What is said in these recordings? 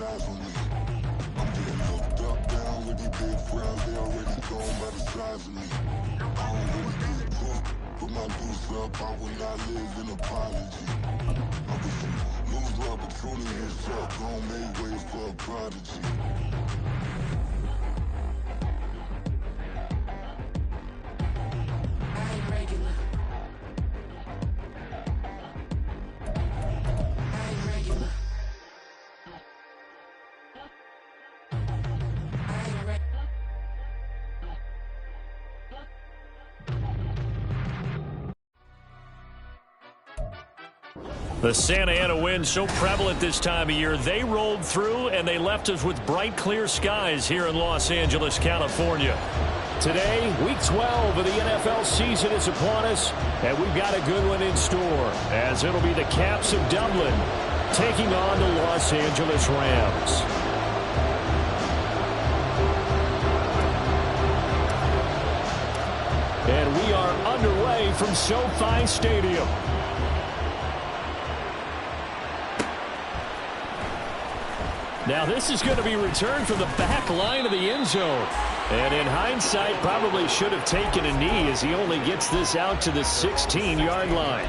eyes on me. I'm getting looked up, down with these big frowns. They already gone by the size of me. I don't really get drunk, put my deuce up. I will not live in apology. I wish you lose my opportunity yourself. Don't make ways for a prodigy. The Santa Ana wind so prevalent this time of year, they rolled through and they left us with bright, clear skies here in Los Angeles, California. Today, Week 12 of the NFL season is upon us, and we've got a good one in store, as it'll be the Caps of Dublin taking on the Los Angeles Rams. And we are underway from SoFi Stadium. Now this is going to be returned from the back line of the end zone. And in hindsight, probably should have taken a knee as he only gets this out to the 16-yard line.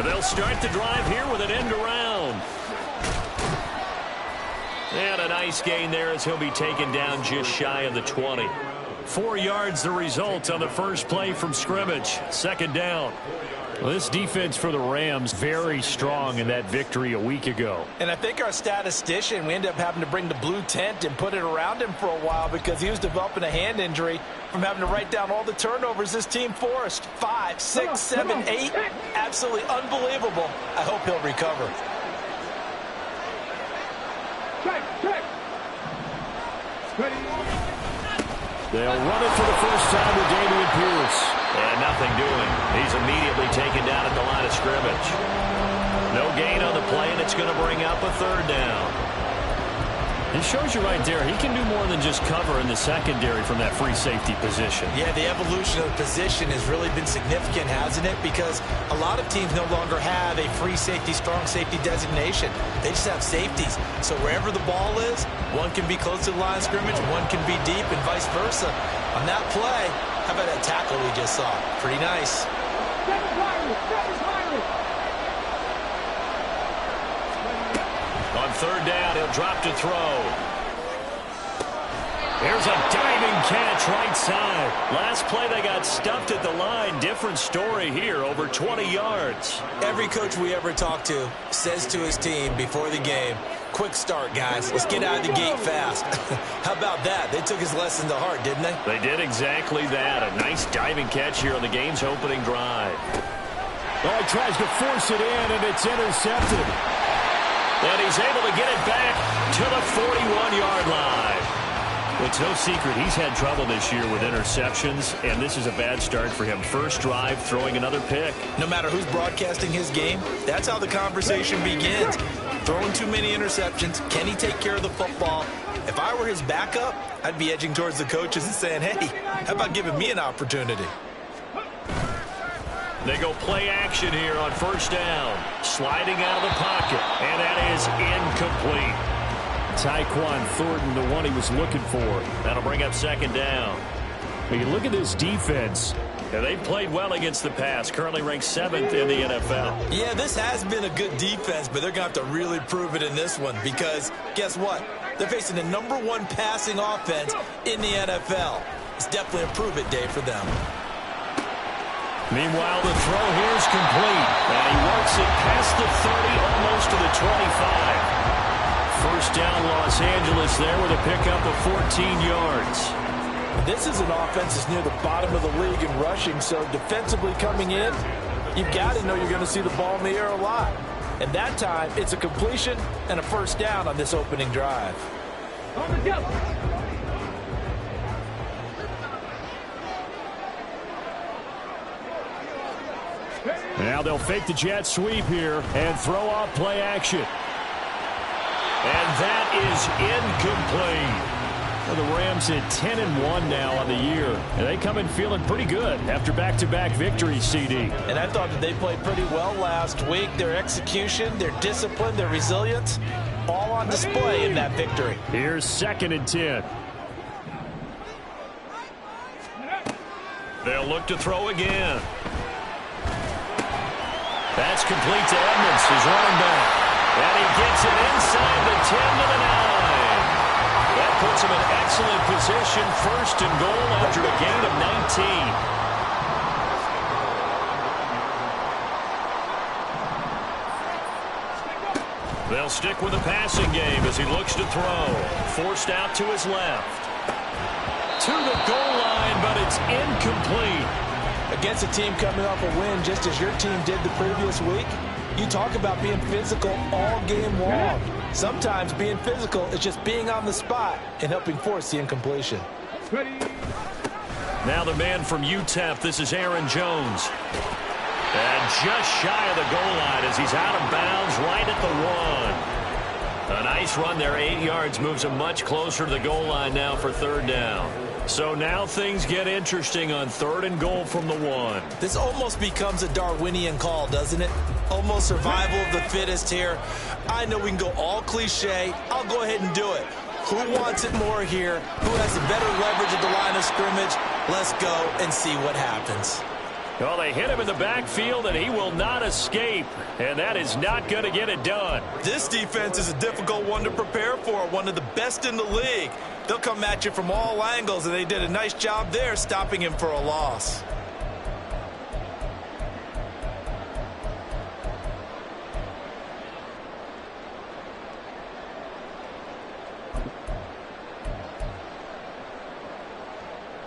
They'll start the drive here with an end around. And a nice gain there as he'll be taken down just shy of the 20. 4 yards the result on the first play from scrimmage. Second down. Well, this defense for the Rams very strong in that victory a week ago. And I think our statistician, we ended up having to bring the blue tent and put it around him for a while because he was developing a hand injury from having to write down all the turnovers this team forced. 5, 6, 7, 8. Absolutely unbelievable. I hope he'll recover. They'll run it for the first time with Dameon Pierce. And nothing doing. He's immediately taken down at the line of scrimmage. No gain on the play, and it's going to bring up a third down. It shows you right there, he can do more than just cover in the secondary from that free safety position. Yeah, the evolution of the position has really been significant, hasn't it? Because a lot of teams no longer have a free safety, strong safety designation. They just have safeties. So wherever the ball is, one can be close to the line of scrimmage, one can be deep, and vice versa. On that play, how about that tackle we just saw? Pretty nice. On third down, he'll drop to throw. Here's a diving catch right side. Last play, they got stuffed at the line. Different story here, over 20 yards. Every coach we ever talk to says to his team before the game, quick start, guys. Let's get out of the gate fast. How about that? They took his lesson to heart, didn't they? They did exactly that. A nice diving catch here on the game's opening drive. Oh, he tries to force it in, and it's intercepted. And he's able to get it back to the 41-yard line. It's no secret he's had trouble this year with interceptions, and this is a bad start for him. First drive, throwing another pick. No matter who's broadcasting his game, that's how the conversation begins. Throwing too many interceptions. Can he take care of the football? If I were his backup, I'd be edging towards the coaches and saying, hey, how about giving me an opportunity? They go play action here on first down. Sliding out of the pocket, and that is incomplete. Tyquan Thornton, the one he was looking for. That'll bring up second down. But you look at this defense. Yeah, they've played well against the pass. Currently ranked 7th in the NFL. Yeah, this has been a good defense, but they're going to have to really prove it in this one because guess what? They're facing the #1 passing offense in the NFL. It's definitely a prove-it day for them. Meanwhile, the throw here is complete. And he works it past the 30, almost to the 25. First down, Los Angeles there with a pickup of 14 yards. This is an offense that's near the bottom of the league in rushing, so defensively coming in, you've got to know you're going to see the ball in the air a lot. And that time, it's a completion and a first down on this opening drive. Now they'll fake the jet sweep here and throw off play action. And that is incomplete. Well, the Rams at 10-1 now on the year, and they come in feeling pretty good after back-to-back victories, CD. And I thought that they played pretty well last week. Their execution, their discipline, their resilience, all on display in that victory. Here's 2nd and 10. They'll look to throw again. That's complete to Edmonds, his running back. And he gets it inside the 10 to the 9. That puts him in excellent position, 1st and goal after a gain of 19. They'll stick with the passing game as he looks to throw. Forced out to his left. To the goal line, but it's incomplete. Against a team coming off a win just as your team did the previous week, you talk about being physical all game long. Sometimes being physical is just being on the spot and helping force the incompletion. Now the man from UTEP, this is Aaron Jones. And just shy of the goal line as he's out of bounds right at the 1. A nice run there, 8 yards, moves him much closer to the goal line now for 3rd down. So now things get interesting on 3rd and goal from the 1. This almost becomes a Darwinian call, doesn't it? Almost survival of the fittest here. I know we can go all cliche. I'll go ahead and do it. Who wants it more here? Who has the better leverage at the line of scrimmage? Let's go and see what happens. Well, they hit him in the backfield, and he will not escape. And that is not going to get it done. This defense is a difficult one to prepare for, one of the best in the league. They'll come at you from all angles, and they did a nice job there stopping him for a loss.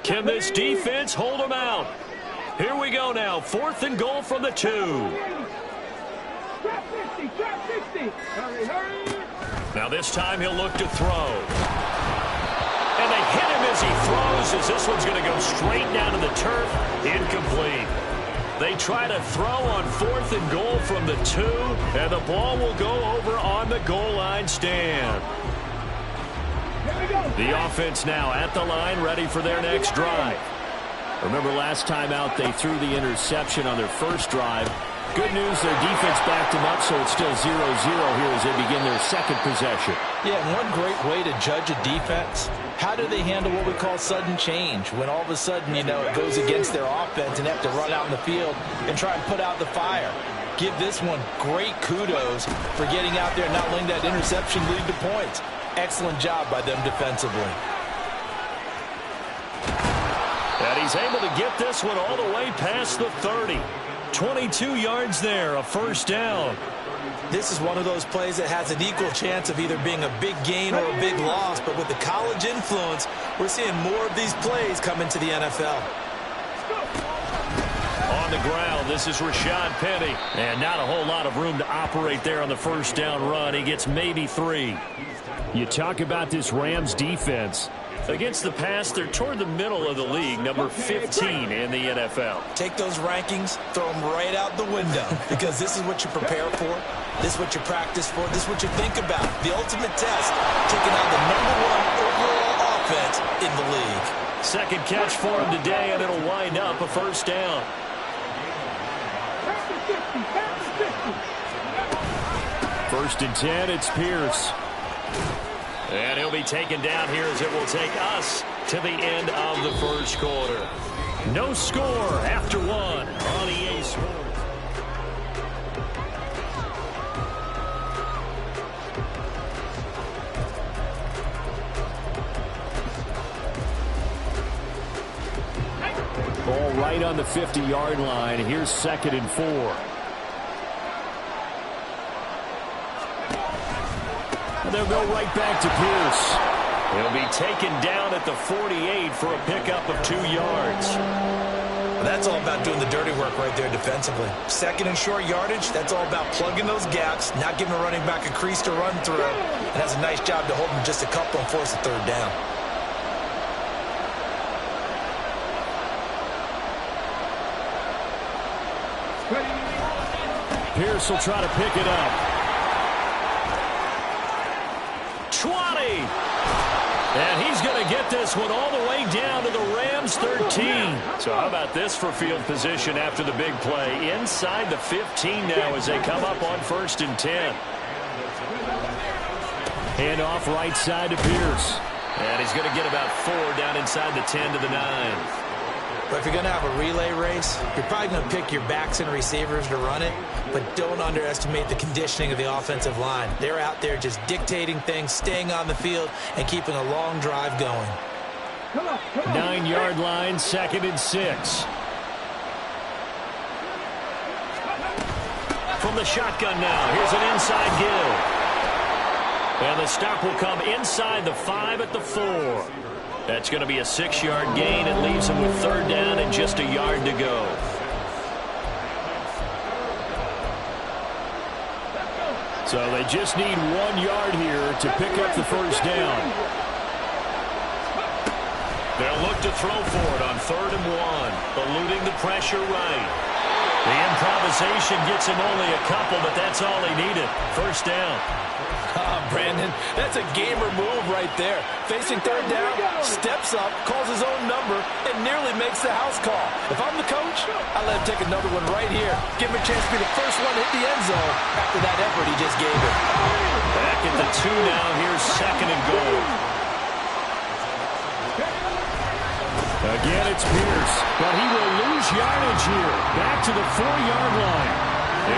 Can this defense hold him out? Here we go now. 4th and goal from the 2. Now this time he'll look to throw. And they hit him as he throws, as this one's going to go straight down to the turf. Incomplete. They try to throw on 4th and goal from the 2, and the ball will go over on the goal line stand. The offense now at the line, ready for their next drive. Remember last time out, they threw the interception on their first drive. Good news, their defense backed them up, so it's still 0-0 here as they begin their 2nd possession. Yeah, and one great way to judge a defense, how do they handle what we call sudden change? When all of a sudden, you know, it goes against their offense and they have to run out in the field and try and put out the fire. Give this one great kudos for getting out there and not letting that interception lead to points. Excellent job by them defensively. And he's able to get this one all the way past the 30. 22 yards there, a 1st down. This is one of those plays that has an equal chance of either being a big gain or a big loss, but with the college influence, we're seeing more of these plays come into the NFL. On the ground, this is Rashad Penny. And not a whole lot of room to operate there on the 1st down run. He gets maybe 3. You talk about this Rams defense. Against the pass, they're toward the middle of the league, number 15 in the NFL. Take those rankings, throw them right out the window, because this is what you prepare for, this is what you practice for, this is what you think about. The ultimate test, taking out the #1 overall offense in the league. 2nd catch for him today, and it'll wind up a 1st down. First and 10, it's Pierce. And he'll be taken down here as it will take us to the end of the 1st quarter. No score after 1 on EA Sports. Ball right on the 50-yard line. Here's 2nd and 4. They'll go right back to Pierce. He'll be taken down at the 48 for a pickup of 2 yards. Well, that's all about doing the dirty work right there defensively. 2nd and short yardage, that's all about plugging those gaps, not giving a running back a crease to run through. And that's a nice job to hold him just a couple and force a 3rd down. Pierce will try to pick it up. 20. And he's going to get this one all the way down to the Rams' 13. So how about this for field position after the big play? Inside the 15 now as they come up on 1st and 10. Hand off right side to Pierce. And he's going to get about 4 down inside the 10 to the 9. But if you're going to have a relay race, you're probably going to pick your backs and receivers to run it, but don't underestimate the conditioning of the offensive line. They're out there just dictating things, staying on the field, and keeping a long drive going. 9-yard line, 2nd and 6. From the shotgun now, here's an inside give. And the stop will come inside the 5 at the 4. That's going to be a 6-yard gain. It leaves him with 3rd down and just a yard to go. So they just need 1 yard here to pick up the 1st down. They'll look to throw for it on 3rd and 1. Eluding the pressure right. The improvisation gets him only a couple, but that's all he needed. 1st down. Brandon, that's a gamer move right there. Facing 3rd down, steps up, calls his own number, and nearly makes the house call. If I'm the coach, I let him take another one right here. Give him a chance to be the first one to hit the end zone after that effort he just gave it. Back at the 2 now. Here's 2nd and goal. Again, it's Pierce, but he will lose yardage here. Back to the 4-yard line.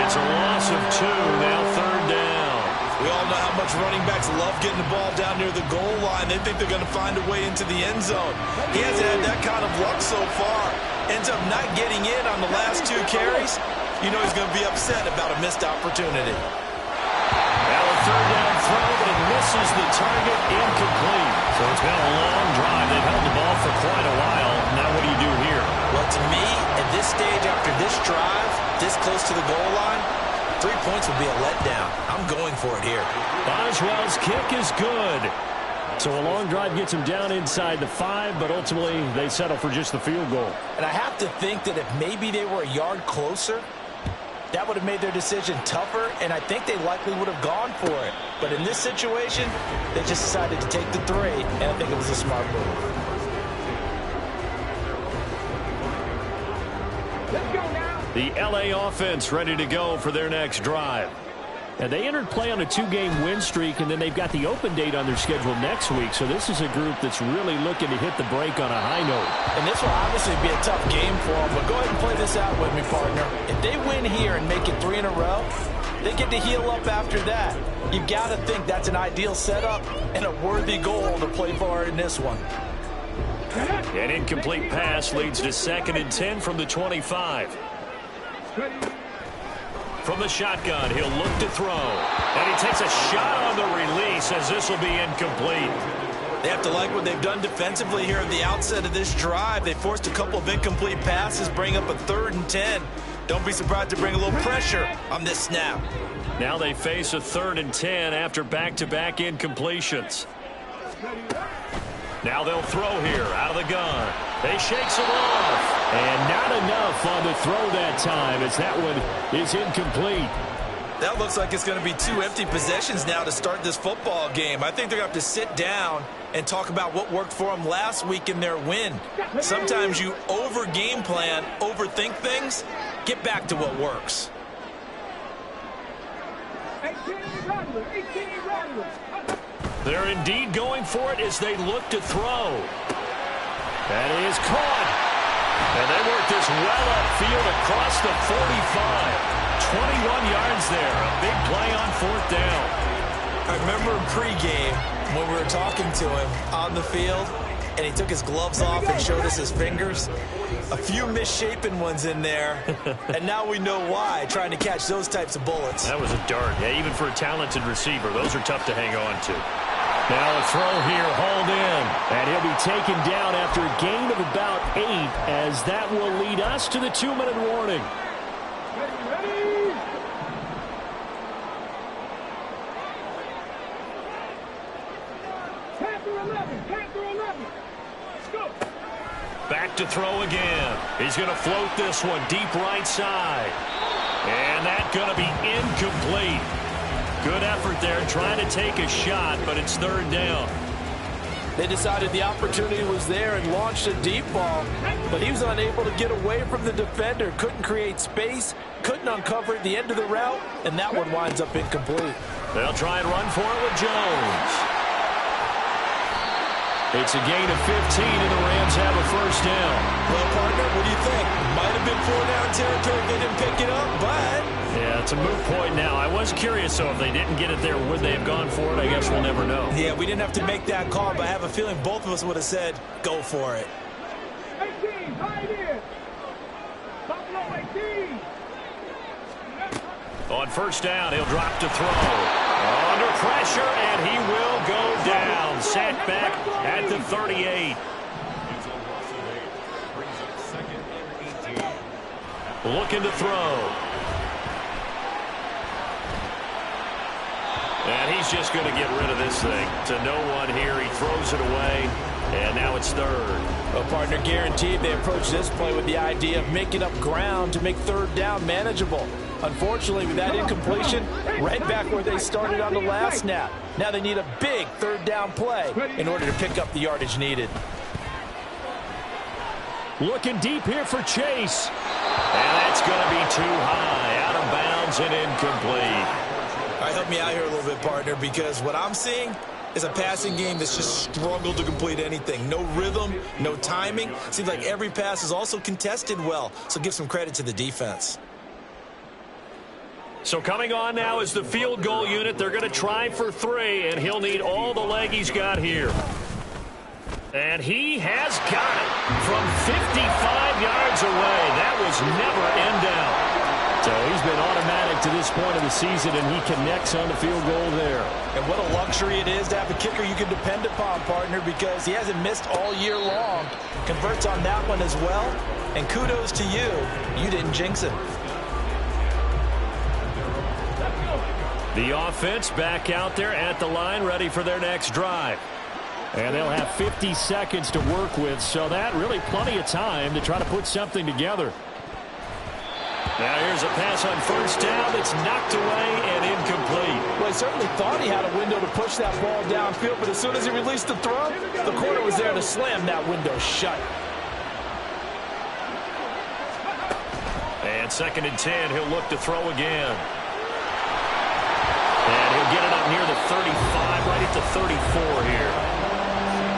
It's a loss of 2, now 3rd down. We all know how much running backs love getting the ball down near the goal line. They think they're going to find a way into the end zone. He hasn't had that kind of luck so far. Ends up not getting in on the last 2 carries. You know he's going to be upset about a missed opportunity. Now a 3rd down throw, but it misses the target, incomplete. So it's been a long drive. They've held the ball for quite a while. Now what do you do here? Well, to me, at this stage after this drive, this close to the goal line, 3 points would be a letdown. I'm going for it here. Boswell's kick is good. So a long drive gets him down inside the 5, but ultimately they settle for just the field goal. And I have to think that if maybe they were a yard closer, that would have made their decision tougher, and I think they likely would have gone for it. But in this situation, they just decided to take the 3, and I think it was a smart move. Let's go now. The LA offense ready to go for their next drive. And they entered play on a 2-game win streak, and then they've got the open date on their schedule next week. So this is a group that's really looking to hit the break on a high note. And this will obviously be a tough game for them, but go ahead and play this out with me, partner. If they win here and make it 3 in a row, they get to heal up after that. You've got to think that's an ideal setup and a worthy goal to play for in this one. An incomplete pass leads to 2nd and 10 from the 25. From the shotgun, he'll look to throw. And he takes a shot on the release as this will be incomplete. They have to like what they've done defensively here at the outset of this drive. They forced a couple of incomplete passes, bring up a 3rd and 10. Don't be surprised to bring a little pressure on this snap. Now they face a 3rd and 10 after back-to-back incompletions. Now they'll throw here out of the gun. They shakes him off. And not enough on the throw that time as that one is incomplete. That looks like it's going to be 2 empty possessions now to start this football game. I think they're going to have to sit down and talk about what worked for them last week in their win. Sometimes you over-game plan, overthink things. Get back to what works. 18 Rattler. They're indeed going for it as they look to throw. That is caught. And they work this well upfield across the 45. 21 yards there. A big play on 4th down. I remember pregame when we were talking to him on the field, and he took his gloves off and showed us his fingers. A few misshapen ones in there, and now we know why, trying to catch those types of bullets. That was a dart. Yeah, even for a talented receiver, those are tough to hang on to. Now a throw here, hauled in. And he'll be taken down after a gain of about 8, as that will lead us to the 2-minute warning. Ready? Panther 11. Panther 11. Let's go. Back to throw again. He's going to float this one deep right side. And that's going to be incomplete. Good effort there trying to take a shot, but it's third down. They decided the opportunity was there and launched a deep ball, but he was unable to get away from the defender, couldn't create space, couldn't uncover at the end of the route, and that one winds up incomplete. They'll try and run for it with Jones. It's a gain of 15, and the Rams have a first down. Well, partner, what do you think? Might have been 4-down territory if they didn't pick it up, but... Yeah, it's a moot point now. I was curious, so if they didn't get it there, would they have gone for it? I guess we'll never know. Yeah, we didn't have to make that call, but I have a feeling both of us would have said, go for it. 18, right in. Buffalo 18. On first down, he'll drop to throw. Under pressure, and he will go down. Sacked back at the 38. Looking to throw. And he's just going to get rid of this thing. To no one here. He throws it away. And now it's third. Well, partner, guaranteed they approach this play with the idea of making up ground to make third down manageable. Unfortunately, with that incompletion, right back where they started on the last snap. Now they need a big third down play in order to pick up the yardage needed. Looking deep here for Chase. And that's going to be too high. Out of bounds and incomplete. All right, help me out here a little bit, partner, because what I'm seeing is a passing game that's just struggled to complete anything. No rhythm, no timing. Seems like every pass is also contested well, so give some credit to the defense. So coming on now is the field goal unit. They're going to try for 3, and he'll need all the leg he's got here. And he has got it from 55 yards away. That was never in doubt. So he's been automatic to this point of the season, and he connects on the field goal there. And what a luxury it is to have a kicker you can depend upon, partner, because he hasn't missed all year long. Converts on that one as well. And kudos to you. You didn't jinx him. The offense back out there at the line, ready for their next drive. And they'll have 50 seconds to work with, so that really plenty of time to try to put something together. Now here's a pass on first down that's knocked away and incomplete. Well, he certainly thought he had a window to push that ball downfield, but as soon as he released the throw, the corner was there to slam that window shut. And 2nd and 10, he'll look to throw again. And he'll get it up near the 35, right at the 34 here.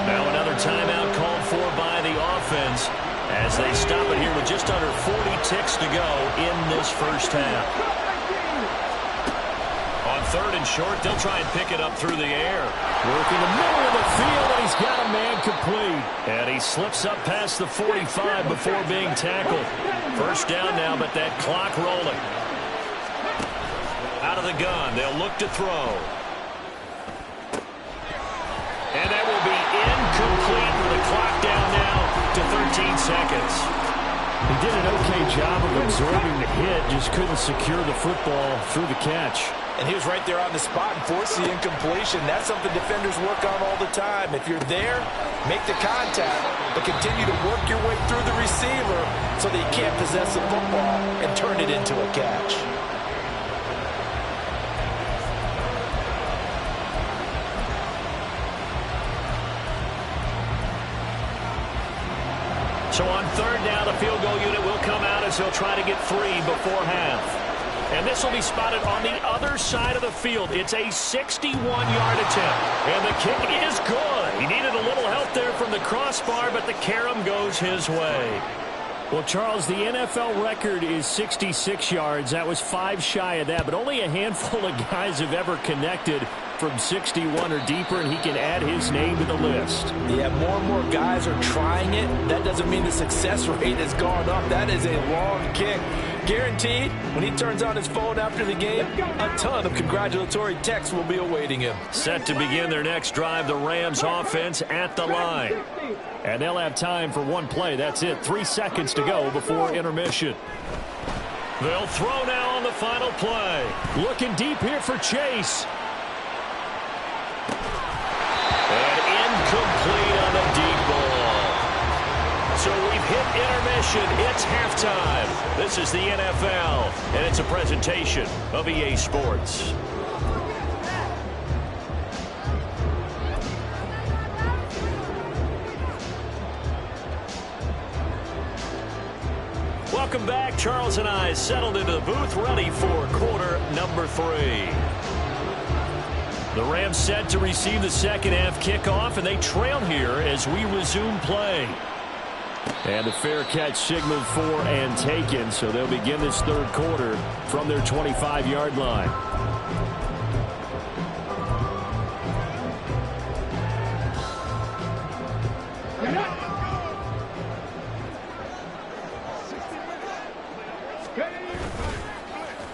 Now another timeout called for by the offense as they stop it here with just under 40 ticks to go in this first half. On 3rd and short, they'll try and pick it up through the air. Working the middle of the field, and he's got a man complete. And he slips up past the 45 before being tackled. First down now, but that clock rolling. Out of the gun, they'll look to throw. And that will be incomplete with the clock down now to 13 seconds. He did an okay job of absorbing the hit, just couldn't secure the football through the catch. And he was right there on the spot and forced the incompletion. That's something defenders work on all the time. If you're there, make the contact, but continue to work your way through the receiver so that you can't possess the football and turn it into a catch. So on 3rd down, the field goal unit will come out as they'll try to get 3 before half. And this will be spotted on the other side of the field. It's a 61-yard attempt. And the kick is good. He needed a little help there from the crossbar, but the carom goes his way. Well, Charles, the NFL record is 66 yards. That was 5 shy of that, but only a handful of guys have ever connected from 61 or deeper, and he can add his name to the list. Yeah, more and more guys are trying it. That doesn't mean the success rate has gone up. That is a long kick. Guaranteed, when he turns on his phone after the game, a ton of congratulatory texts will be awaiting him. Set to begin their next drive, the Rams offense at the line. And they'll have time for one play. That's it. 3 seconds to go before intermission. They'll throw now on the final play. Looking deep here for Chase. And incomplete on the deep ball. So we've hit intermission. It's halftime. This is the NFL, and it's a presentation of EA Sports. Welcome back. Charles and I settled into the booth, ready for quarter number 3. The Rams set to receive the second half kickoff, and they trail here as we resume play. And the fair catch signaled for and taken, so they'll begin this third quarter from their 25-yard line.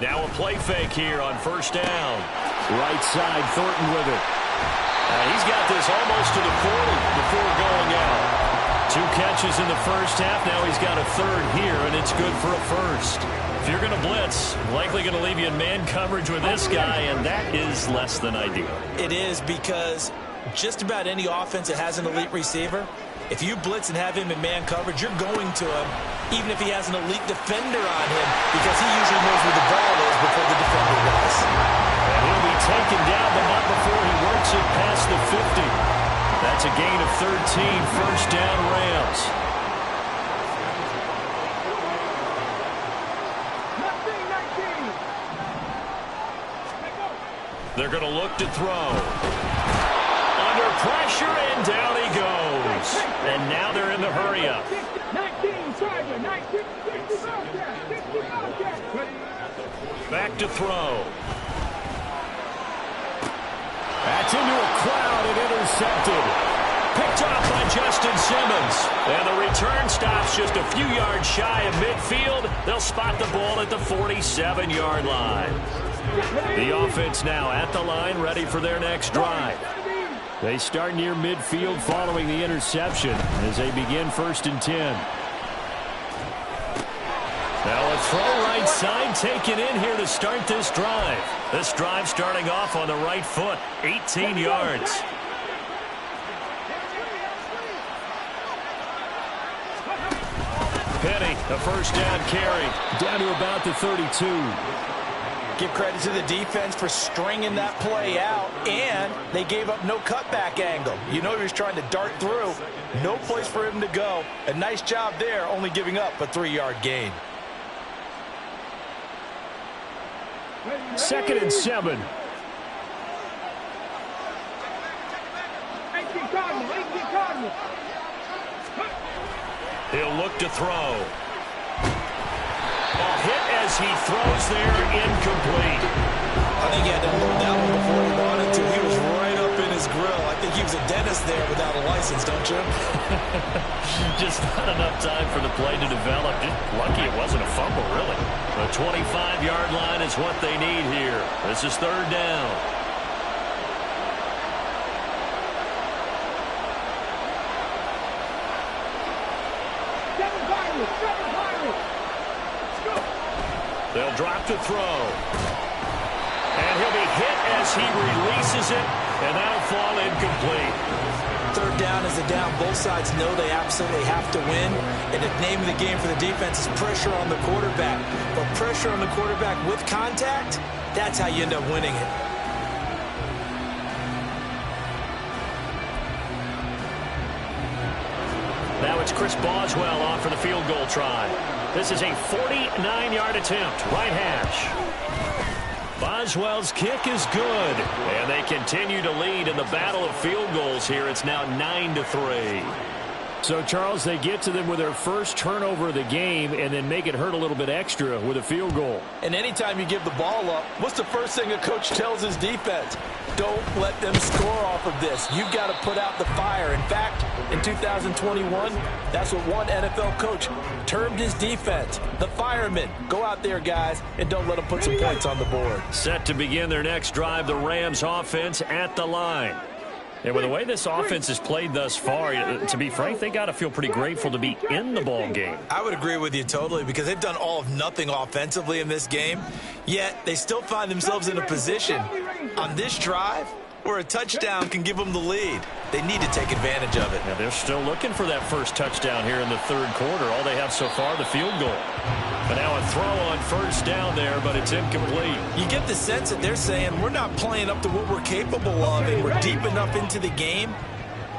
Now a play fake here on first down. Right side, Thornton with it. He's got this almost to the 40 before going out. 2 catches in the first half. Now he's got a third here, and it's good for a first. If you're going to blitz, likely going to leave you in man coverage with this guy, and that is less than ideal. It is, because just about any offense that has an elite receiver, if you blitz and have him in man coverage, you're going to him, even if he has an elite defender on him, because he usually knows where the ball is before the defender does. And he'll be taken down, but not before he works it past the 50. That's a gain of 13, first down Rams. They're going to look to throw. Under pressure, and down he goes. And now they're in the hurry-up. 19, Tiger, 19, Back to throw. That's into a crowd and intercepted. Picked off by Justin Simmons. And the return stops just a few yards shy of midfield. They'll spot the ball at the 47-yard line. The offense now at the line, ready for their next drive. They start near midfield following the interception as they begin 1st and 10. Now a throw right side taken in here to start this drive. This drive starting off on the right foot, 18 yards. Penny, a first down carry, down to about the 32. Give credit to the defense for stringing that play out, and they gave up no cutback angle. You know he was trying to dart through. No place for him to go. A nice job there, only giving up a 3-yard gain. 2nd and 7. 18 Cardinals. He'll look to throw. A hit as he throws there, incomplete. I think he had to load that one before he wanted to. He was right up in his grill. I think he was a dentist there without a license, don't you? Just not enough time for the play to develop. Just lucky it wasn't a fumble, really. The 25-yard line is what they need here. This is 3rd down. They'll drop to throw. And he'll be hit as he releases it, and that'll fall incomplete. 3rd down is a down. Both sides know they absolutely have to win. And the name of the game for the defense is pressure on the quarterback. But pressure on the quarterback with contact, that's how you end up winning it. Now it's Chris Boswell on for the field goal try. This is a 49-yard attempt, right hash. Boswell's kick is good, and they continue to lead in the battle of field goals here. It's now 9-3. So, Charles, they get to them with their first turnover of the game and then make it hurt a little bit extra with a field goal. And anytime you give the ball up, what's the first thing a coach tells his defense? Don't let them score off of this. You've got to put out the fire. In fact, in 2021, that's what one NFL coach termed his defense, the firemen. Go out there, guys, and don't let them put some points on the board. Set to begin their next drive, the Rams offense at the line. And with the way this offense has played thus far, to be frank, they got to feel pretty grateful to be in the ball game. I would agree with you totally, because they've done all of nothing offensively in this game, yet they still find themselves in a position on this drive where a touchdown can give them the lead. They need to take advantage of it. Yeah, they're still looking for that first touchdown here in the 3rd quarter. All they have so far, the field goal. But now a throw on first down there, but it's incomplete. You get the sense that they're saying we're not playing up to what we're capable of, and we're deep enough into the game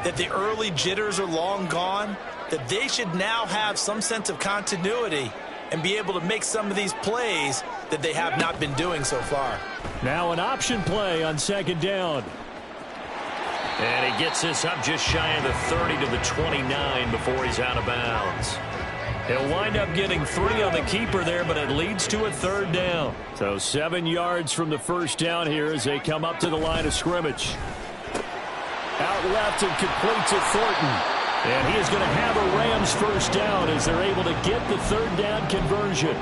that the early jitters are long gone, that they should now have some sense of continuity and be able to make some of these plays that they have not been doing so far. Now an option play on second down. And he gets this up just shy of the 30 to the 29 before he's out of bounds. He'll wind up getting 3 on the keeper there, but it leads to a third down. So 7 yards from the first down here as they come up to the line of scrimmage. Out left and complete to Thornton. And he is going to have a Rams first down as they're able to get the third down conversion.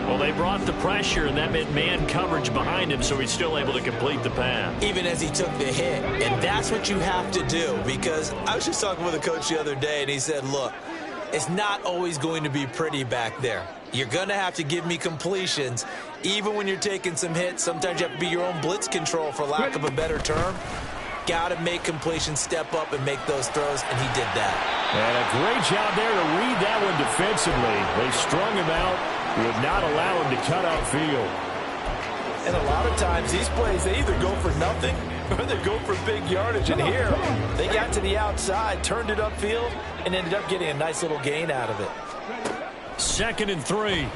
Well, they brought the pressure, and that meant man coverage behind him, so he's still able to complete the pass. Even as he took the hit. And that's what you have to do, because I was just talking with a coach the other day, and he said, look, it's not always going to be pretty back there. You're going to have to give me completions. Even when you're taking some hits, sometimes you have to be your own blitz control, for lack of a better term. Got to make completions, step up, and make those throws, and he did that. And a great job there to read that one defensively. They strung him out, would not allow him to cut out field. And a lot of times, these plays, they either go for nothing or they go for big yardage. And here, they got to the outside, turned it upfield, and ended up getting a nice little gain out of it. 2nd and 3.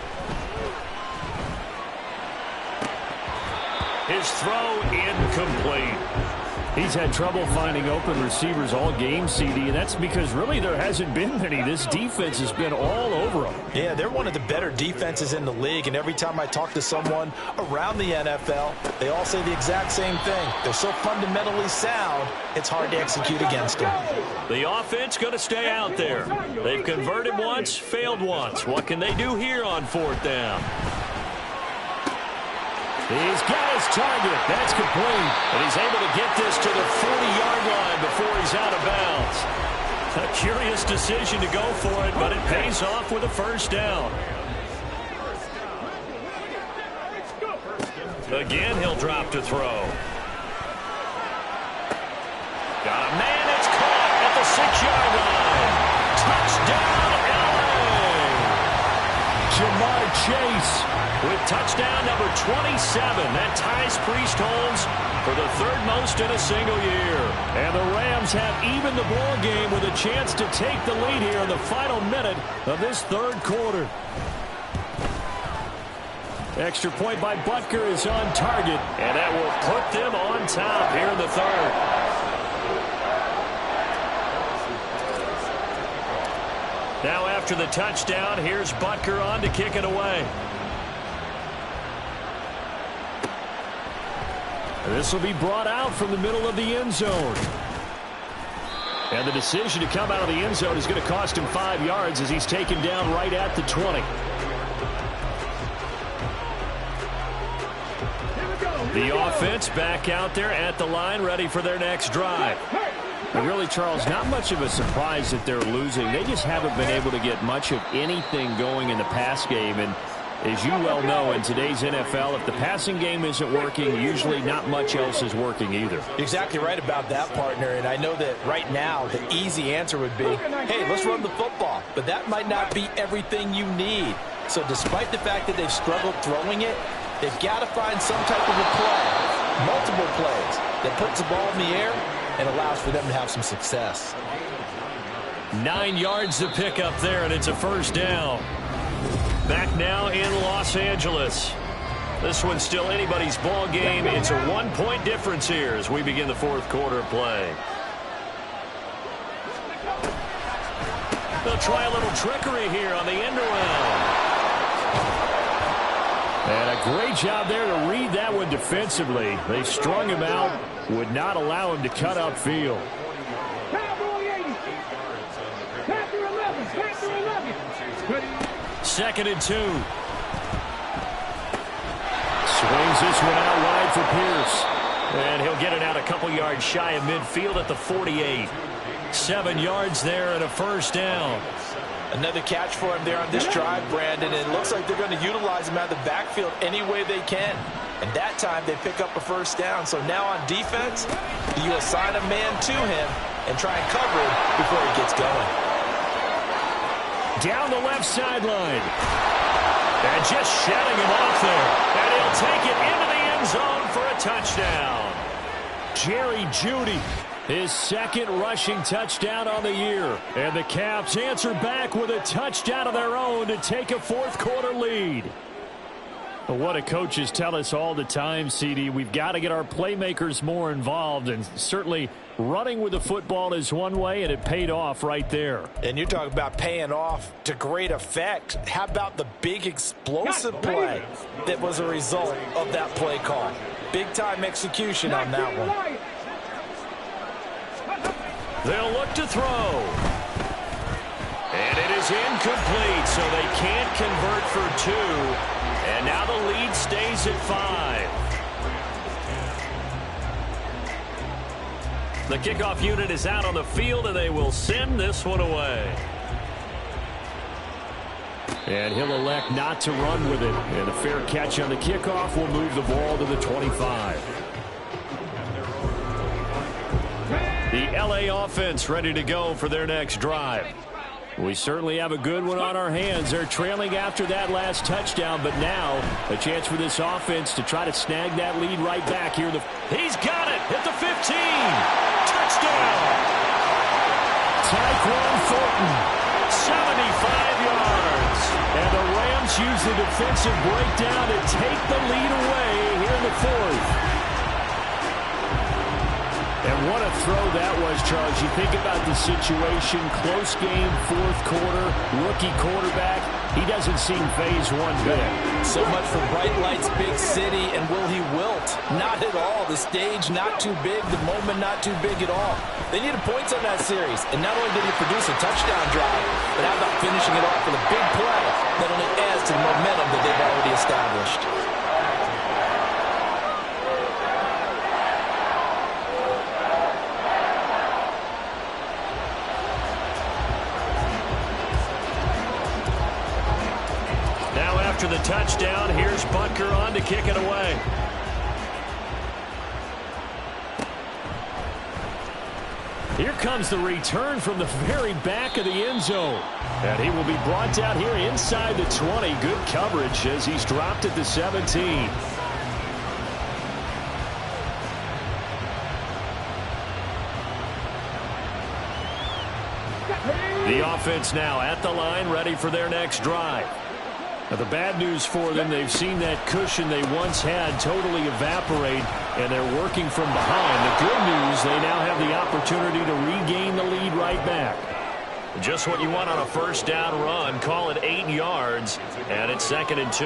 His throw incomplete. He's had trouble finding open receivers all game, CD, and that's because really there hasn't been many. This defense has been all over them. Yeah, they're one of the better defenses in the league, and every time I talk to someone around the NFL, they all say the exact same thing. They're so fundamentally sound, it's hard to execute against them. The offense going to stay out there. They've converted once, failed once. What can they do here on 4th down? He's got his target. That's complete. And he's able to get this to the 40-yard line before he's out of bounds. A curious decision to go for it, but it pays off with a first down. Again, he'll drop to throw. Got a man. It's caught at the 6-yard line. Touchdown, LA! Jamar Chase with touchdown number 27. That ties Priest Holmes for the 3rd most in a single year. And the Rams have even the ball game with a chance to take the lead here in the final minute of this 3rd quarter. Extra point by Butker is on target, and that will put them on top here in the 3rd. Now after the touchdown, here's Butker on to kick it away. This will be brought out from the middle of the end zone. And the decision to come out of the end zone is going to cost him 5 yards as he's taken down right at the 20. The offense back out there at the line, ready for their next drive. But really, Charles, not much of a surprise that they're losing. They just haven't been able to get much of anything going in the pass game. And as you well know, in today's NFL, if the passing game isn't working, usually not much else is working either. You're exactly right about that, partner. And I know that right now the easy answer would be, hey, let's run the football. But that might not be everything you need. So despite the fact that they've struggled throwing it, they've got to find some type of a play, multiple plays, that puts the ball in the air and allows for them to have some success. 9 yards to pick up there, and it's a first down. Back now in Los Angeles. This one's still anybody's ball game. It's a 1-point difference here as we begin the 4th quarter of play. They'll try a little trickery here on the end around. And a great job there to read that one defensively. They strung him out, would not allow him to cut upfield. Second and 2. Swings this one out wide for Pierce. And he'll get it out a couple yards shy of midfield at the 48. 7 yards there and a first down. Another catch for him there on this drive, Brandon. And it looks like they're going to utilize him out of the backfield any way they can. And that time they pick up a first down. So now on defense, you assign a man to him and try and cover him before he gets going. Down the left sideline. And just shutting him off there. And he'll take it into the end zone for a touchdown. Jerry Jeudy His second rushing touchdown on the year. And the Caps answer back with a touchdown of their own to take a fourth-quarter lead. But what do coaches tell us all the time, CD? We've got to get our playmakers more involved, and certainly running with the football is one way, and it paid off right there. And you're talking about paying off to great effect. How about the big explosive play that was a result of that play call? Big-time execution on that one. They'll look to throw. And it is incomplete, so they can't convert for two. And now the lead stays at 5. The kickoff unit is out on the field, and they will send this one away. And he'll elect not to run with it. And a fair catch on the kickoff will move the ball to the 25. The LA offense ready to go for their next drive. We certainly have a good one on our hands. They're trailing after that last touchdown, but now a chance for this offense to try to snag that lead right back here. He's got it at the 15. Touchdown. Tyquan Thornton, 75 yards. And the Rams use the defensive breakdown to take the lead away here in the fourth. And what a throw that was, Charles. You think about the situation, close game, fourth quarter, rookie quarterback. He doesn't seem phased one bit. So much for bright lights, big city, and will he wilt? Not at all. The stage not too big, the moment not too big at all. They needed points on that series, and not only did he produce a touchdown drive, but how about finishing it off with a big play that only adds to the momentum that they've already established. After the touchdown, here's Butker on to kick it away. Here comes the return from the very back of the end zone. And he will be brought down here inside the 20. Good coverage as he's dropped at the 17. The offense now at the line, ready for their next drive. Now, the bad news for them, they've seen that cushion they once had totally evaporate, and they're working from behind. The good news, they now have the opportunity to regain the lead right back. Just what you want on a first down run. Call it 8 yards, and it's 2nd and 2.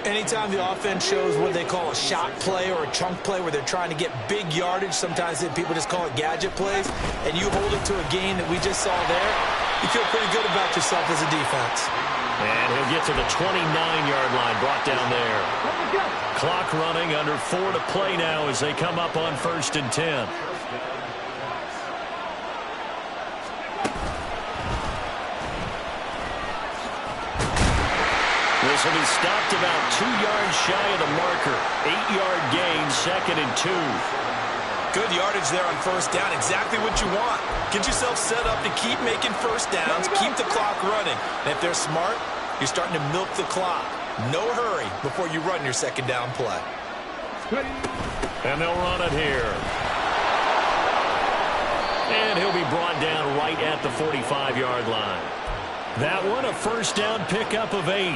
Anytime the offense shows what they call a shot play or a chunk play where they're trying to get big yardage, sometimes people just call it gadget plays, and you hold it to a gain that we just saw there, you feel pretty good about yourself as a defense. And he'll get to the 29-yard line, brought down there. Clock running, under 4 to play now as they come up on 1st and 10. This will be stopped about 2 yards shy of the marker. 8-yard gain, 2nd and 2. Good yardage there on first down. Exactly what you want. Get yourself set up to keep making first downs, keep the clock running. And if they're smart, you're starting to milk the clock. No hurry before you run your second down play. And they'll run it here. And he'll be brought down right at the 45-yard line. That one, a first down pickup of 8.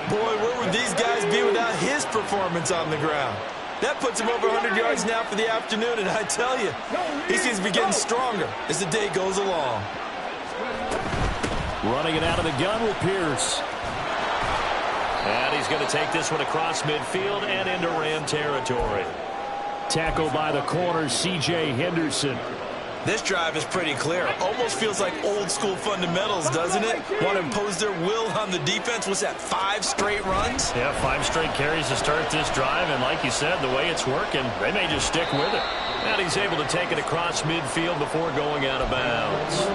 Boy, where would these guys be without his performance on the ground? That puts him over 100 yards now for the afternoon, and I tell you, he seems to be getting stronger as the day goes along. Running it out of the gun with Pierce. And he's going to take this one across midfield and into Ram territory. Tackled by the corner, C.J. Henderson. This drive is pretty clear. Almost feels like old-school fundamentals, doesn't it? Want to impose their will on the defense. What's that, 5 straight runs? Yeah, 5 straight carries to start this drive. And like you said, the way it's working, they may just stick with it. And he's able to take it across midfield before going out of bounds.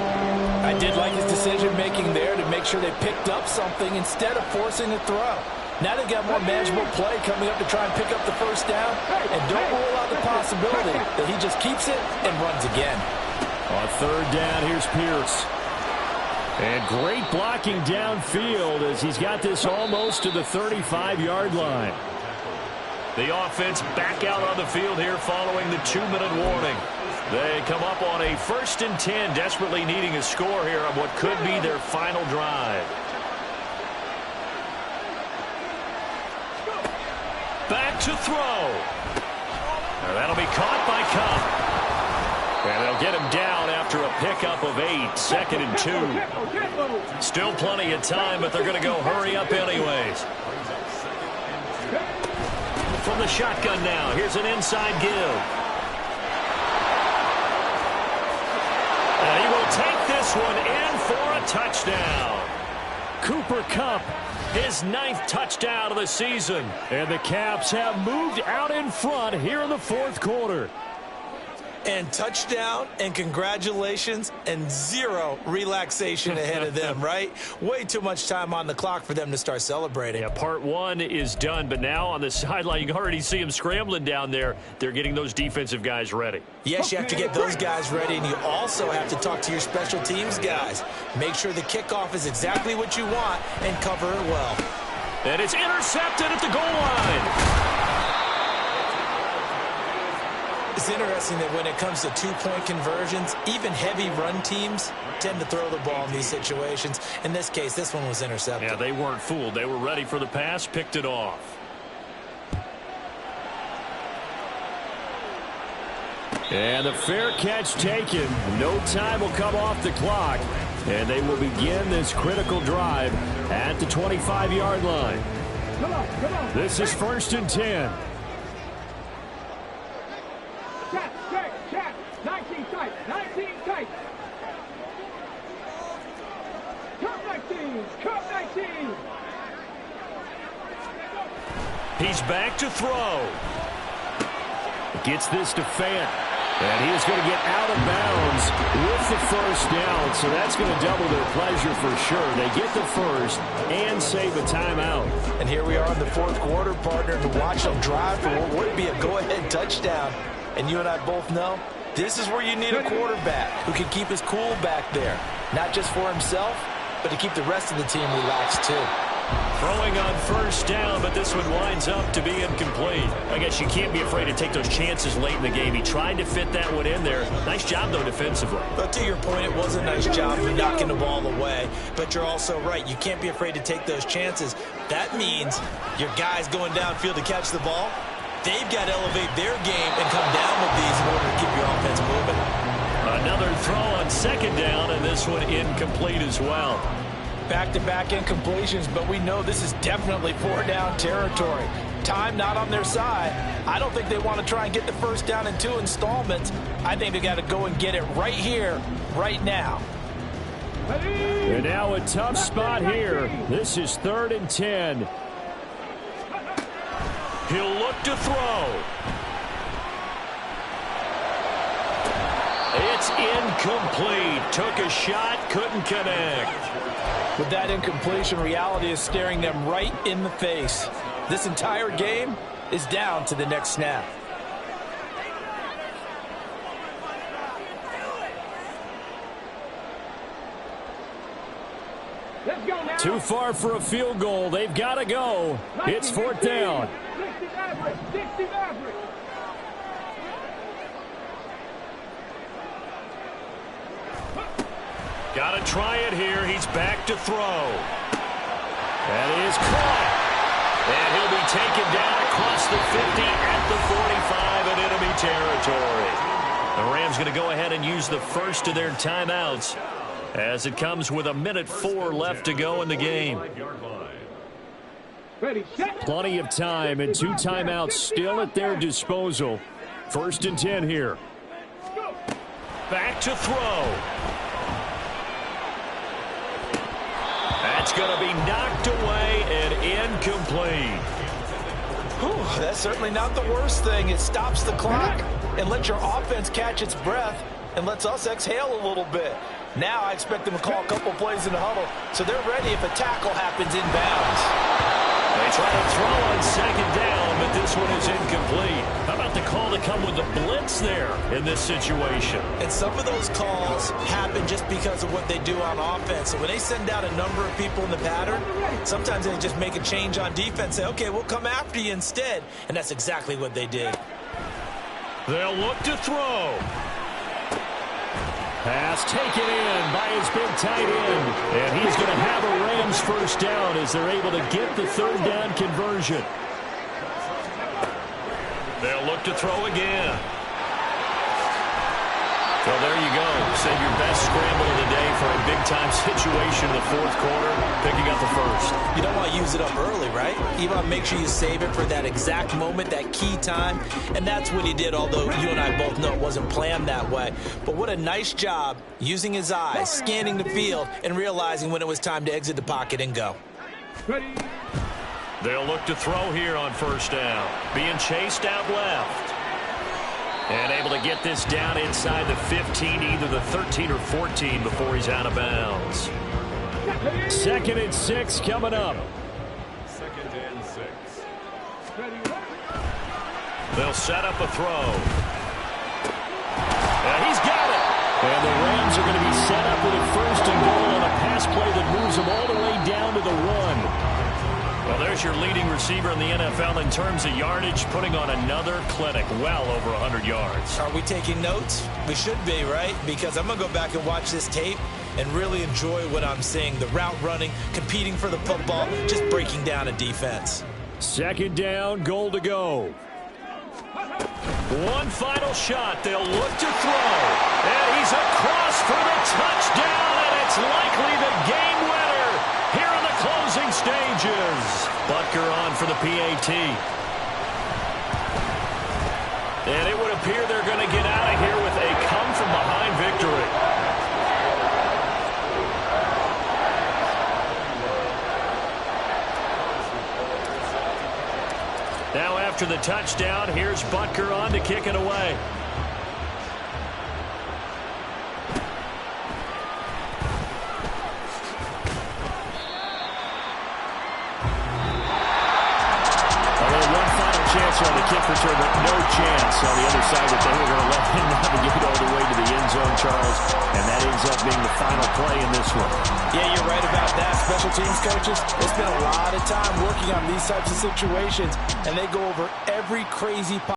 I did like his decision-making there to make sure they picked up something instead of forcing a throw. Now they've got more manageable play coming up to try and pick up the first down. And don't rule out the possibility that he just keeps it and runs again. On 3rd down, here's Pierce. And great blocking downfield as he's got this almost to the 35-yard line. The offense back out on the field here following the 2-minute warning. They come up on a 1st and 10, desperately needing a score here on what could be their final drive. Back to throw. Now that'll be caught by Cup. And they'll get him down after a pickup of 8, 2nd and 2. Still plenty of time, but they're going to go hurry up anyways. From the shotgun now, here's an inside give. And he will take this one in for a touchdown. Cooper Kupp, his 9th touchdown of the season. And the Caps have moved out in front here in the 4th quarter. And touchdown, and congratulations, and 0 relaxation ahead of them, right? Way too much time on the clock for them to start celebrating. Yeah, part 1 is done, but now on the sideline, you can already see them scrambling down there. They're getting those defensive guys ready. Yes, you have to get those guys ready, and you also have to talk to your special teams guys. Make sure the kickoff is exactly what you want and cover it well. And it's intercepted at the goal line. It's interesting that when it comes to two-point conversions, even heavy run teams tend to throw the ball in these situations. In this case, this one was intercepted. Yeah, they weren't fooled. They were ready for the pass, picked it off. And the fair catch taken. No time will come off the clock. And they will begin this critical drive at the 25-yard line. This is 1st and 10. Check. 19 tight. 19 tight. Cup 19. He's back to throw. Gets this to Fant. And he is going to get out of bounds with the 1st down. So that's going to double their pleasure for sure. They get the 1st and save a timeout. And here we are in the 4th quarter, partner, to watch them drive for what would be a go-ahead touchdown. And you and I both know this is where you need a quarterback who can keep his cool back there. Not just for himself, but to keep the rest of the team relaxed too. Throwing on 1st down, but this one winds up to be incomplete. I guess you can't be afraid to take those chances late in the game. He tried to fit that one in there. Nice job, though, defensively. But to your point, it was a nice job of knocking the ball away. But you're also right. You can't be afraid to take those chances. That means your guys going downfield to catch the ball, they've got to elevate their game and come down with these in order to keep your offense moving. Another throw on 2nd down, and this one incomplete as well. Back-to-back incompletions, but we know this is definitely 4-down territory. Time not on their side. I don't think they want to try and get the 1st down in 2 installments. I think they got to go and get it right here, right now. And now a tough spot here. This is 3rd and 10. He'll look to throw. It's incomplete. Took a shot, couldn't connect. With that incompletion, reality is staring them right in the face. This entire game is down to the next snap. Let's go now. Too far for a field goal. They've got to go. It's 4th down. 60 average. Got to try it here. He's back to throw. That is caught. And he'll be taken down across the 50 at the 45 in enemy territory. The Rams going to go ahead and use the 1st of their timeouts as it comes with 1:04 left to go in the game. Plenty of time and 2 timeouts still at their disposal. 1st and 10 here. Back to throw. That's going to be knocked away and incomplete. Whew, that's certainly not the worst thing. It stops the clock and lets your offense catch its breath and lets us exhale a little bit. Now I expect them to call a couple plays in the huddle so they're ready if a tackle happens inbounds. They try to throw on 2nd down, but this one is incomplete. How about the call to come with the blitz there in this situation? And some of those calls happen just because of what they do on offense. So when they send out a number of people in the pattern, sometimes they just make a change on defense, say, okay, we'll come after you instead. And that's exactly what they did. They'll look to throw. Pass taken in by his big tight end. And he's going to have a Rams first down as they're able to get the third down conversion. They'll look to throw again. Well, there you go. Save your best scramble of the day for a big-time situation in the fourth quarter, picking up the first. You don't want to use it up early, right? You want to make sure you save it for that exact moment, that key time, and that's what he did, although you and I both know it wasn't planned that way. But what a nice job using his eyes, scanning the field, and realizing when it was time to exit the pocket and go. Ready. They'll look to throw here on first down. Being chased out left. And able to get this down inside the 15, either the 13 or 14 before he's out of bounds. 2nd and 6 coming up. 2nd and 6. Ready. They'll set up a throw. And he's got it. And the Rams are going to be set up with a 1st and goal on a pass play that moves them all the way down to the 1. Well, there's your leading receiver in the NFL in terms of yardage, putting on another clinic, well over 100 yards. Are we taking notes? We should be, right? Because I'm going to go back and watch this tape and really enjoy what I'm seeing. The route running, competing for the football, just breaking down a defense. 2nd down, goal to go. One final shot. They'll look to throw. And he's across for the touchdown, and it's likely the game winner here in the closing stages. Butker on for the PAT. And it would appear they're going to get out of here with a come-from-behind victory. Now after the touchdown, here's Butker on to kick it away. On the kick return, but no chance on the other side that they were going to let him navigate all the way to the end zone, Charles. And that ends up being the final play in this one. Yeah, you're right about that. Special teams coaches, they spend a lot of time working on these types of situations, and they go over every crazy